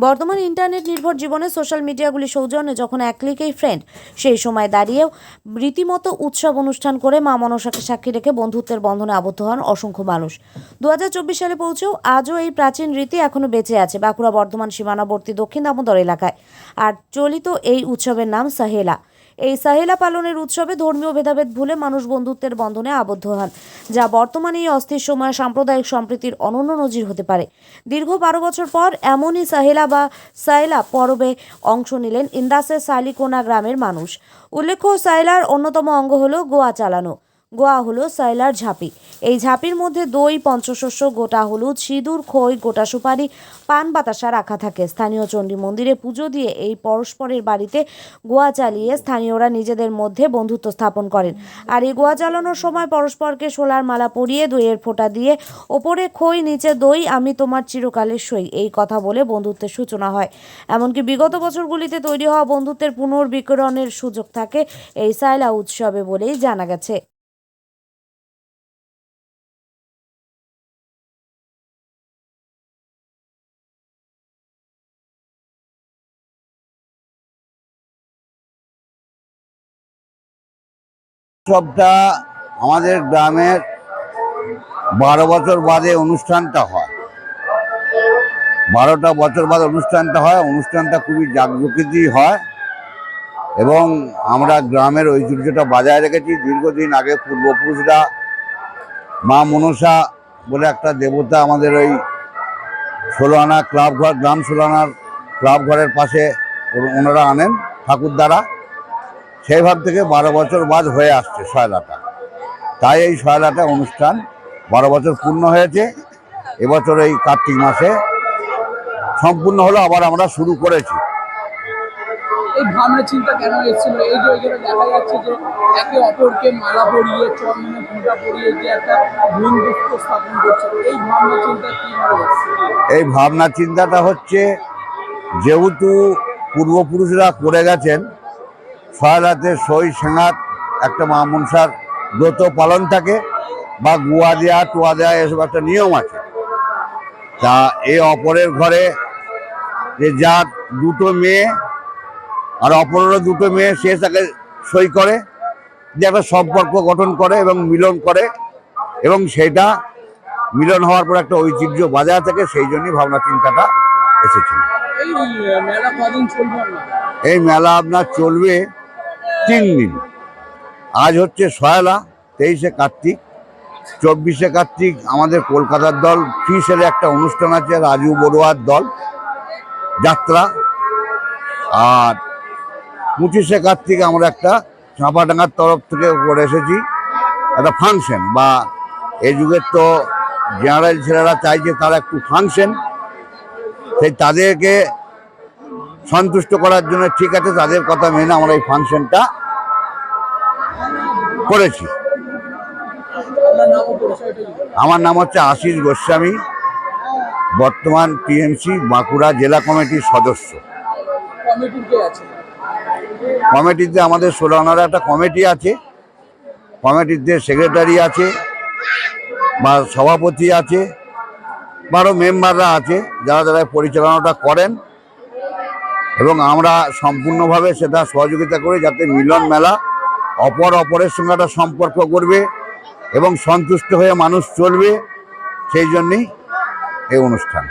বর্তমান ইন্টারনেট নির্ভর জীবনে সোশ্যাল মিডিয়াগুলি সৌজন্যে যখন এক ক্লিকেই ফ্রেন্ড, সেই সময় দাঁড়িয়েও রীতিমতো উৎসব অনুষ্ঠান করে মা মনসাকে সাক্ষী রেখে বন্ধুত্বের বন্ধনে আবদ্ধ হন অসংখ্য মানুষ। 2024 সালে পৌঁছেও আজও এই প্রাচীন রীতি এখনো বেঁচে আছে বাঁকুড়া বর্ধমান সীমানাবর্তী দক্ষিণ দামোদর এলাকায়। আর চলিত এই উৎসবের নাম সাহেলা। এই সাহেলা পালনের উৎসবে ধর্মীয় ভেদাভেদ ভুলে মানুষ বন্ধুত্বের বন্ধনে আবদ্ধ হন, যা বর্তমানে এই অস্থির সময়ে সাম্প্রদায়িক সম্প্রীতির অনন্য নজির হতে পারে। দীর্ঘ 12 বছর পর এমনই সাহেলা বা সায়লা পরবে অংশ নিলেন ইন্দাসের সালিকোনা গ্রামের মানুষ। উল্লেখ্য, সায়লার অন্যতম অঙ্গ হলো গোয়া চালানো। গোয়া হলো সায়লার ঝাঁপি। এই ঝাঁপির মধ্যে দই, পঞ্চশস্য, গোটা হলুদ, সিঁদুর, খই, গোটা সুপারি, পান বাতাসা রাখা থাকে। স্থানীয় চণ্ডী মন্দিরে পুজো দিয়ে এই পরস্পরের বাড়িতে গোয়া চালিয়ে স্থানীয়রা নিজেদের মধ্যে বন্ধুত্ব স্থাপন করেন। আর এই গোয়া চালানোর সময় পরস্পরকে শোলার মালা পরিয়ে দইয়ের ফোঁটা দিয়ে ওপরে খই, নিচে দই, আমি তোমার চিরকালের সই, এই কথা বলে বন্ধুত্বের সূচনা হয়। এমনকি বিগত বছরগুলিতে তৈরি হওয়া বন্ধুত্বের পুনর্বিকরণের সুযোগ থাকে এই সায়লা উৎসবে বলেই জানা গেছে। উৎসবটা আমাদের গ্রামের 12 বছর বাদে অনুষ্ঠানটা হয়। 12টা বছর বাদে অনুষ্ঠানটা হয়। অনুষ্ঠানটা খুবই জাঁকজমকই হয় এবং আমরা গ্রামের ঐতিহ্যটা বজায় রেখেছি। দীর্ঘদিন আগে পূর্বপুরুষরা মা মনসা বলে একটা দেবতা আমাদের ওই 16 আনা ক্লাব ঘর, গ্রাম 16 আনার ক্লাব ঘরের পাশে ওনারা আনেন ঠাকুর দ্বারা। সেই ভাব থেকে 12 বছর বাদ হয়ে আসছে সয়লাটা। তাই এই সয়লাটা অনুষ্ঠান 12 বছর পূর্ণ হয়েছে। এবছর এই কার্তিক মাসে সম্পূর্ণ হলো, আবার আমরা শুরু করেছি। এই ভাবনা চিন্তা কেন এসেছিল? এই যে এখানে দেখা যাচ্ছে যে একে অপরকে মালা পরিয়ে, চন্দনে ফোঁটা পরিয়ে যে একটা বন্ধুত্ব স্থাপন করছে, এই ভাবনা চিন্তা কিভাবে এসেছিল? এই ভাবনা চিন্তাটা হচ্ছে, যেহেতু পূর্বপুরুষরা করে গেছেন, সয়লাতে সই সেঙাত একটা মা মনসার ব্রত পালন থাকে বা গুয়া দেওয়া, টোয়া দেওয়া, এসব একটা নিয়ম আছে। তা এই অপরের ঘরে যে যার দুটো মেয়ে আর অপরেরও দুটো মেয়ে, সে তাকে সই করে, যে একটা সম্পর্ক গঠন করে এবং মিলন করে, এবং সেটা মিলন হওয়ার পর একটা ঐতিহ্য বজায় থাকে। সেই জন্যই ভাবনা চিন্তাটা এসেছিল। এই মেলা কদিন চলবে? এই মেলা আপনার চলবে 3 দিন। আজ হচ্ছে সয়লা, 23শে কার্তিক, 24শে কার্তিক আমাদের কলকাতার দল ফিসের একটা অনুষ্ঠান আছে, রাজু বড়ুয়ার দল যাত্রা। আর 25শে কার্তিক আমরা একটা চাঁপাডাঙ্গার তরফ থেকে করে এসেছি একটা ফাংশন, বা এই যুগের তো জেনারেল ছেলেরা চাইছে তারা একটু ফাংশন, সেই তাদেরকে সন্তুষ্ট করার জন্য ঠিক আছে তাদের কথা মেনে আমরা এই ফাংশনটা করেছি। আমার নাম হচ্ছে আশিস গোস্বামী, বর্তমান টিএমসি বাঁকুড়া জেলা কমিটির সদস্য। কমিটিতে আমাদের 16 আনার একটা কমিটি আছে, কমিটিতে সেক্রেটারি আছে বা সভাপতি আছে, 12 মেম্বাররা আছে যারা যারা পরিচালনাটা করেন, এবং আমরা সম্পূর্ণভাবে সেটা সহযোগিতা করি যাতে মিলন মেলা অপরের সঙ্গে একটা সম্পর্ক করবে এবং সন্তুষ্ট হয়ে মানুষ চলবে, সেই জন্যই এই অনুষ্ঠান।